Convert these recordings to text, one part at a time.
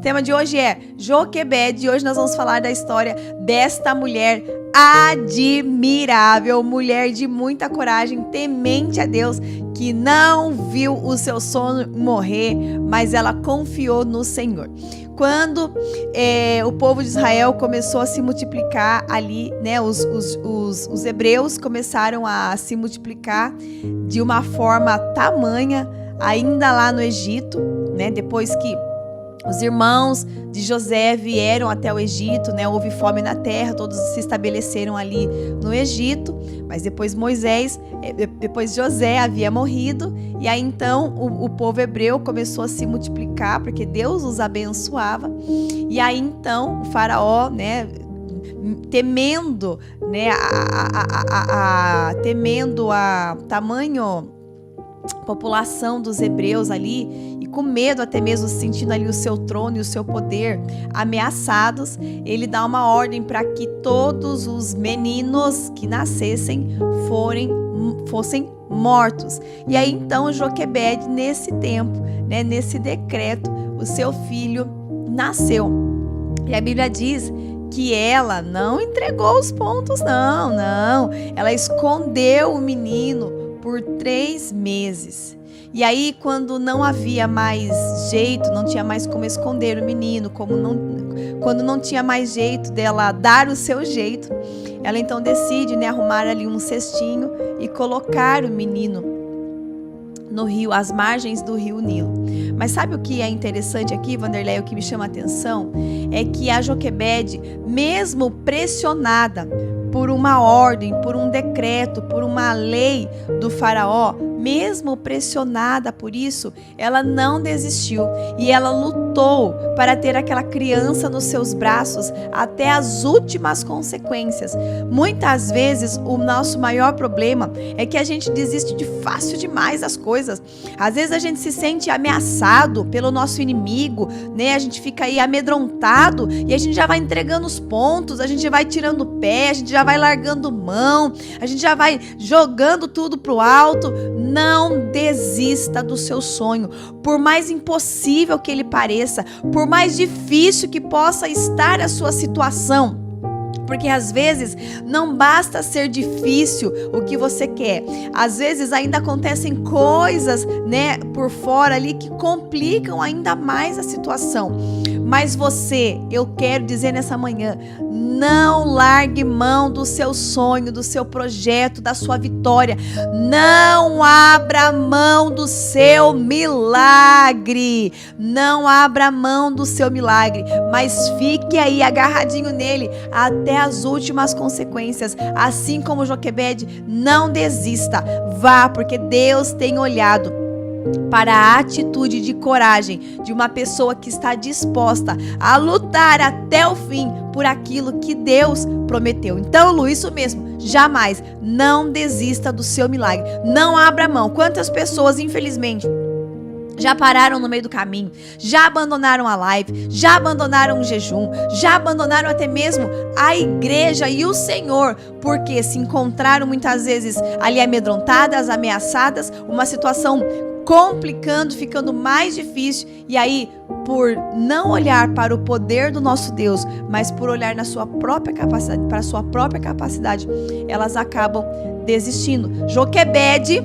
tema de hoje é Joquebede e hoje nós vamos falar da história desta mulher admirável, mulher de muita coragem, temente a Deus, que não viu o seu sonho morrer, mas ela confiou no Senhor. Quando o povo de Israel começou a se multiplicar ali, né, os hebreus começaram a se multiplicar de uma forma tamanha, ainda lá no Egito, né, depois que os irmãos de José vieram até o Egito, né? Houve fome na terra, todos se estabeleceram ali no Egito, mas depois José havia morrido, e aí então o povo hebreu começou a se multiplicar, porque Deus os abençoava, e aí então o faraó, né, temendo, né, temendo a tamanho população dos hebreus ali, e com medo até mesmo, sentindo ali o seu trono e o seu poder ameaçados, ele dá uma ordem para que todos os meninos que nascessem fossem mortos. E aí então Joquebede, nesse tempo, né, nesse decreto, o seu filho nasceu. E a Bíblia diz que ela não entregou os pontos, não. Ela escondeu o menino por 3 meses. E aí, quando não havia mais jeito, não tinha mais como esconder o menino, quando não tinha mais jeito dela dar o seu jeito, ela então decide, né, arrumar ali um cestinho e colocar o menino no rio, às margens do rio Nilo. Mas sabe o que é interessante aqui, Vanderlei, o que me chama a atenção? É que a Joquebede, mesmo pressionada por uma ordem, por um decreto, por uma lei do faraó, mesmo pressionada por isso, ela não desistiu e ela lutou para ter aquela criança nos seus braços até as últimas consequências. Muitas vezes o nosso maior problema é que a gente desiste de fácil demais as coisas. Às vezes a gente se sente ameaçado pelo nosso inimigo, né? A gente fica aí amedrontado e a gente já vai entregando os pontos, a gente já vai tirando o pé, a gente já vai largando mão, a gente já vai jogando tudo pro alto. Não desista do seu sonho, por mais impossível que ele pareça, por mais difícil que possa estar a sua situação. Porque às vezes não basta ser difícil o que você quer. Às vezes ainda acontecem coisas, né, por fora ali que complicam ainda mais a situação. Mas você, eu quero dizer nessa manhã, não largue mão do seu sonho, do seu projeto, da sua vitória. Não abra mão do seu milagre. Não abra mão do seu milagre, mas fique aí agarradinho nele até as últimas consequências. Assim como Joquebede, não desista. Vá, porque Deus tem olhado para a atitude de coragem de uma pessoa que está disposta a lutar até o fim por aquilo que Deus prometeu. Então, Lu, isso mesmo, jamais, não desista do seu milagre, não abra mão. Quantas pessoas, infelizmente, já pararam no meio do caminho, já abandonaram a live, já abandonaram o jejum, já abandonaram até mesmo a igreja e o Senhor, porque se encontraram muitas vezes ali amedrontadas, ameaçadas, uma situação complicando, ficando mais difícil, e aí, por não olhar para o poder do nosso Deus, mas por olhar na sua própria capacidade, para a sua própria capacidade, elas acabam desistindo. Joquebede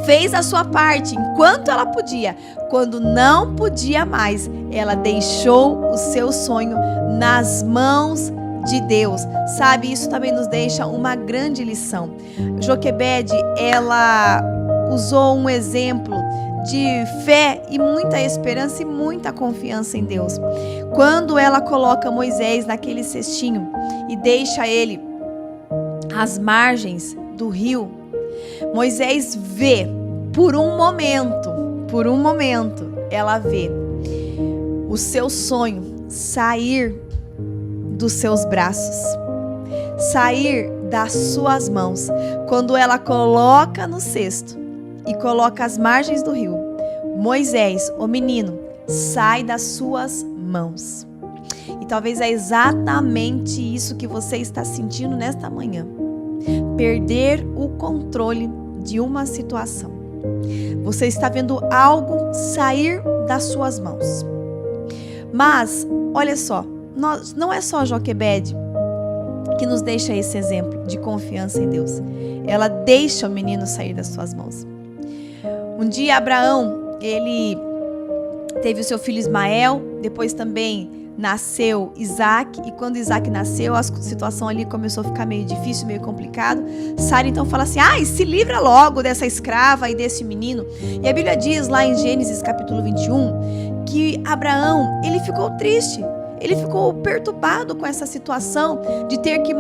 fez a sua parte enquanto ela podia. Quando não podia mais, ela deixou o seu sonho nas mãos de Deus. Sabe, isso também nos deixa uma grande lição. Joquebede, ela usou um exemplo de fé e muita esperança e muita confiança em Deus. Quando ela coloca Moisés naquele cestinho e deixa ele às margens do rio, Moisés vê, por um momento, ela vê o seu sonho sair dos seus braços, sair das suas mãos. Quando ela coloca no cesto e coloca as margens do rio, Moisés, o menino, sai das suas mãos. E talvez é exatamente isso que você está sentindo nesta manhã. Perder o controle de uma situação. Você está vendo algo sair das suas mãos. Mas, olha só, não é só Joquebede que nos deixa esse exemplo de confiança em Deus. Ela deixa o menino sair das suas mãos. Um dia Abraão, ele teve o seu filho Ismael, depois também nasceu Isaac, e quando Isaac nasceu, a situação ali começou a ficar meio difícil, meio complicado. Sara então fala assim: se livra logo dessa escrava e desse menino. E a Bíblia diz lá em Gênesis capítulo 21, que Abraão, ele ficou triste, ele ficou perturbado com essa situação de ter que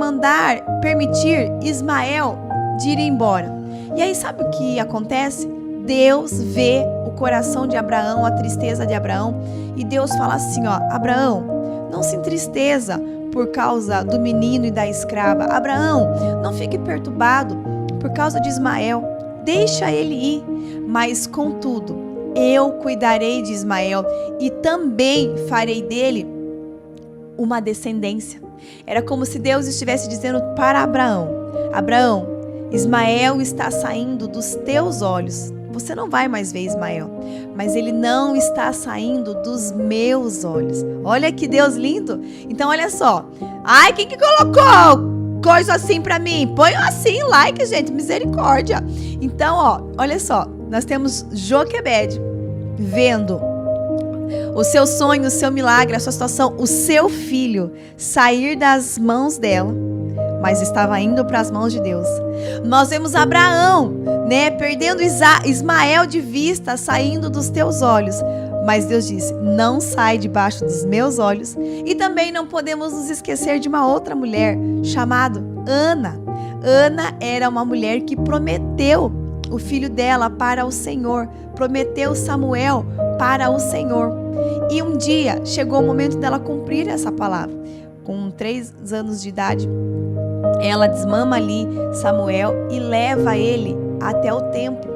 permitir Ismael de ir embora. E aí sabe o que acontece? Deus vê o coração de Abraão, a tristeza de Abraão, e Deus fala assim: Abraão, não se entristeça por causa do menino e da escrava. Abraão, não fique perturbado por causa de Ismael, deixa ele ir, mas contudo, eu cuidarei de Ismael e também farei dele uma descendência. Era como se Deus estivesse dizendo para Abraão: Abraão, Ismael está saindo dos teus olhos. Você não vai mais ver Ismael, mas ele não está saindo dos meus olhos. Olha que Deus lindo. Então olha só. Quem que colocou coisa assim pra mim? Põe assim, like, gente, misericórdia. Então, olha só. Nós temos Joquebede vendo o seu sonho, o seu milagre, a sua situação, o seu filho sair das mãos dela, mas estava indo para as mãos de Deus. Nós vemos Abraão, perdendo Ismael de vista, saindo dos teus olhos. Mas Deus disse: não sai debaixo dos meus olhos. E também não podemos nos esquecer de uma outra mulher chamada Ana. Ana era uma mulher que prometeu o filho dela para o Senhor, prometeu Samuel para o Senhor. E um dia chegou o momento dela cumprir essa palavra. Com 3 anos de idade, ela desmama ali Samuel e leva ele até o templo.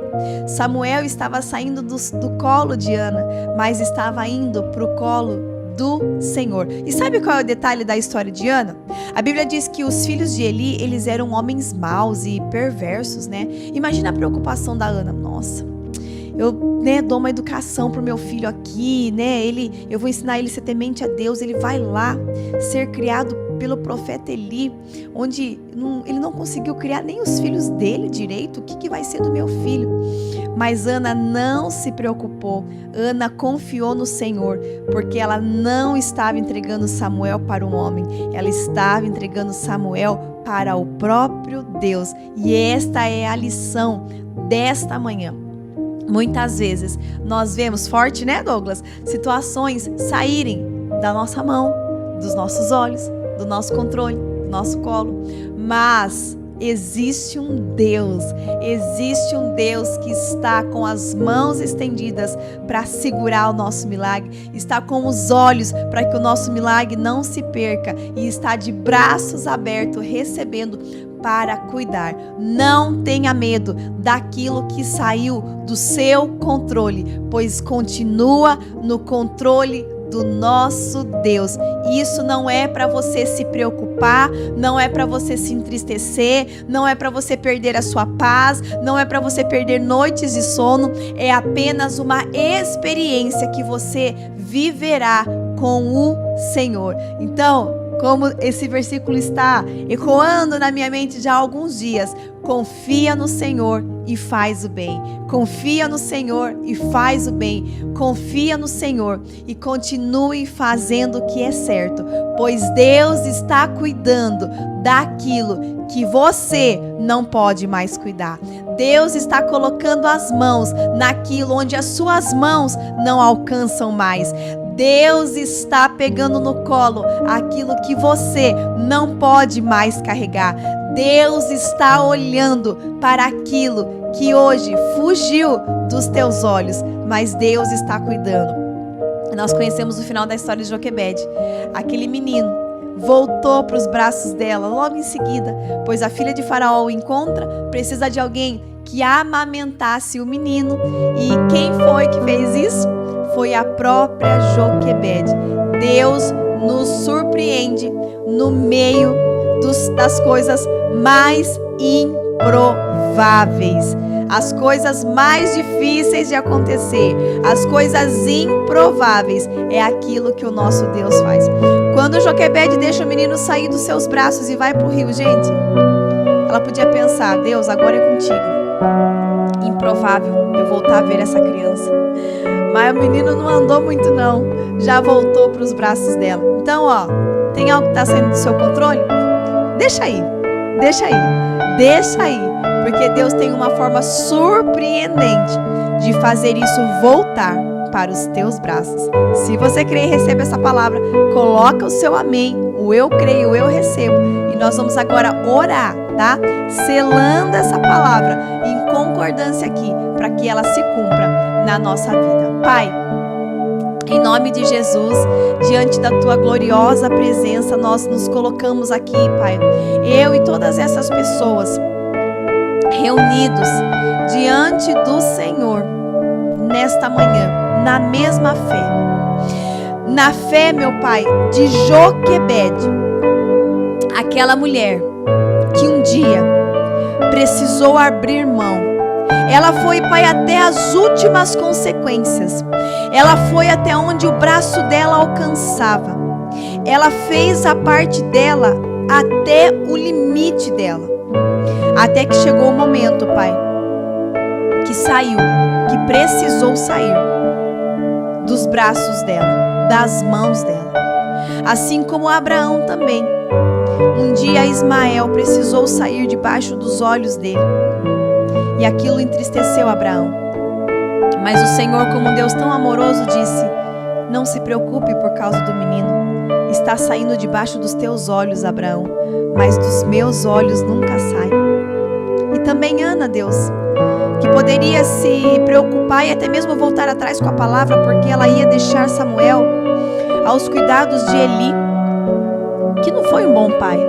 Samuel estava saindo do colo de Ana, mas estava indo para o colo do Senhor. E sabe qual é o detalhe da história de Ana? A Bíblia diz que os filhos de Eli, eles eram homens maus e perversos, Imagina a preocupação da Ana. Nossa, eu dou uma educação pro meu filho aqui, eu vou ensinar ele a ser temente a Deus, ele vai lá ser criado pelo profeta Eli, onde ele não conseguiu criar nem os filhos dele direito. O que vai ser do meu filho? Mas Ana não se preocupou. Ana confiou no Senhor, porque ela não estava entregando Samuel para um homem, ela estava entregando Samuel para o próprio Deus. E esta é a lição desta manhã. Muitas vezes nós vemos, forte, Douglas? Situações saírem da nossa mão, dos nossos olhos, do nosso controle, do nosso colo. Mas existe um Deus que está com as mãos estendidas para segurar o nosso milagre, está com os olhos para que o nosso milagre não se perca e está de braços abertos recebendo para cuidar. Não tenha medo daquilo que saiu do seu controle, pois continua no controle do nosso Deus. Isso não é para você se preocupar, não é para você se entristecer, não é para você perder a sua paz, não é para você perder noites de sono. É apenas uma experiência que você viverá com o Senhor. Então, como esse versículo está ecoando na minha mente já há alguns dias, confia no Senhor e faz o bem. Confia no Senhor e faz o bem. Confia no Senhor e continue fazendo o que é certo, pois Deus está cuidando daquilo que você não pode mais cuidar. Deus está colocando as mãos naquilo onde as suas mãos não alcançam mais. Deus está pegando no colo aquilo que você não pode mais carregar. Deus está olhando para aquilo que hoje fugiu dos teus olhos, mas Deus está cuidando. Nós conhecemos o final da história de Joquebede. Aquele menino voltou para os braços dela logo em seguida, pois a filha de Faraó o encontra, precisa de alguém que amamentasse o menino. E quem foi que fez isso? Foi a própria Joquebede. Deus nos surpreende no meio das coisas mais improváveis. As coisas mais difíceis de acontecer, as coisas improváveis, é aquilo que o nosso Deus faz. Quando Joquebede deixa o menino sair dos seus braços e vai para o rio, gente, ela podia pensar: Deus, agora é contigo. Improvável eu voltar a ver essa criança. Mas o menino não andou muito não, já voltou para os braços dela. Então, ó, tem algo que está saindo do seu controle? Deixa aí, deixa aí, deixa aí, porque Deus tem uma forma surpreendente de fazer isso voltar para os teus braços. Se você crê e recebe essa palavra, coloca o seu amém, o eu creio, eu recebo, e nós vamos agora orar, tá? Selando essa palavra em concordância aqui, para que ela se cumpra na nossa vida. Pai, em nome de Jesus, diante da Tua gloriosa presença, nós nos colocamos aqui, Pai. Eu e todas essas pessoas reunidos diante do Senhor nesta manhã, na mesma fé. Na fé, meu Pai, de Joquebede, aquela mulher que um dia precisou abrir mão. Ela foi, Pai, até as últimas consequências. Ela foi até onde o braço dela alcançava. Ela fez a parte dela até o limite dela. Até que chegou o momento, Pai, que saiu, que precisou sair dos braços dela, das mãos dela. Assim como Abraão também. Um dia Ismael precisou sair debaixo dos olhos dele. E aquilo entristeceu Abraão. Mas o Senhor, como um Deus tão amoroso, disse: não se preocupe por causa do menino. Está saindo debaixo dos teus olhos, Abraão, mas dos meus olhos nunca sai. E também Ana, Deus, que poderia se preocupar e até mesmo voltar atrás com a palavra, porque ela ia deixar Samuel aos cuidados de Eli, que não foi um bom pai.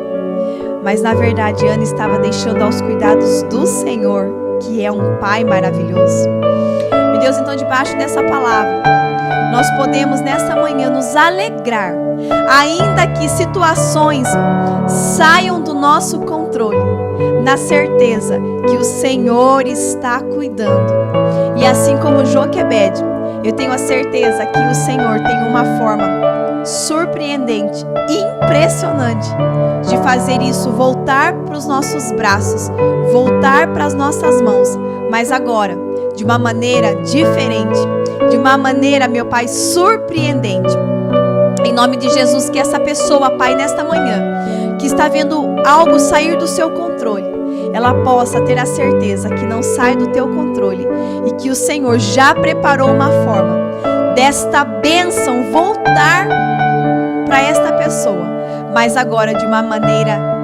Mas na verdade Ana estava deixando aos cuidados do Senhor, que é um pai maravilhoso. Meu Deus, então debaixo dessa palavra, nós podemos nessa manhã nos alegrar, ainda que situações saiam do nosso controle, na certeza que o Senhor está cuidando. E assim como Joquebede, eu tenho a certeza que o Senhor tem uma forma surpreendente, impressionante de fazer isso voltar para os nossos braços, voltar para as nossas mãos, mas agora de uma maneira diferente, de uma maneira, meu Pai, surpreendente. Em nome de Jesus, que essa pessoa, Pai, nesta manhã, que está vendo algo sair do seu controle, ela possa ter a certeza que não sai do teu controle e que o Senhor já preparou uma forma desta bênção voltar para esta pessoa, mas agora de uma maneira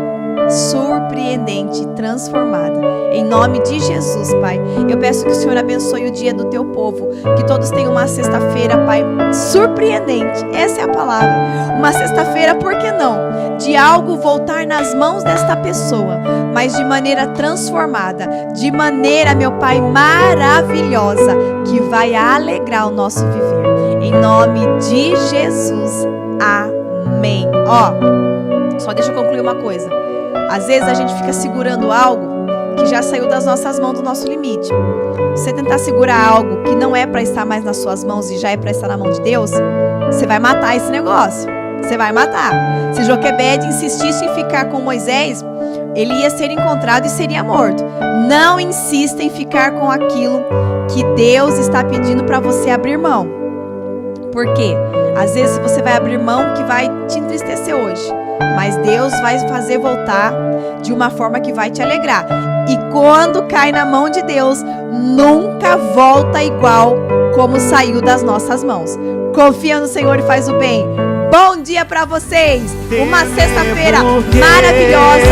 surpreendente, transformada. Em nome de Jesus, Pai, eu peço que o Senhor abençoe o dia do teu povo, que todos tenham uma sexta-feira, Pai, surpreendente. Essa é a palavra. Uma sexta-feira, por que não? De algo voltar nas mãos desta pessoa, mas de maneira transformada, de maneira, meu Pai, maravilhosa, que vai alegrar o nosso viver. Em nome de Jesus. Amém. Ó, só deixa eu concluir uma coisa. Às vezes a gente fica segurando algo que já saiu das nossas mãos, do nosso limite. Você tentar segurar algo que não é para estar mais nas suas mãos e já é para estar na mão de Deus, você vai matar esse negócio. Você vai matar. Se Joquebede insistisse em ficar com Moisés, ele ia ser encontrado e seria morto. Não insista em ficar com aquilo que Deus está pedindo para você abrir mão. Por quê? Às vezes você vai abrir mão que vai te entristecer hoje, mas Deus vai fazer voltar de uma forma que vai te alegrar. E quando cai na mão de Deus, nunca volta igual como saiu das nossas mãos. Confia no Senhor e faz o bem. Bom dia para vocês. Uma sexta-feira maravilhosa.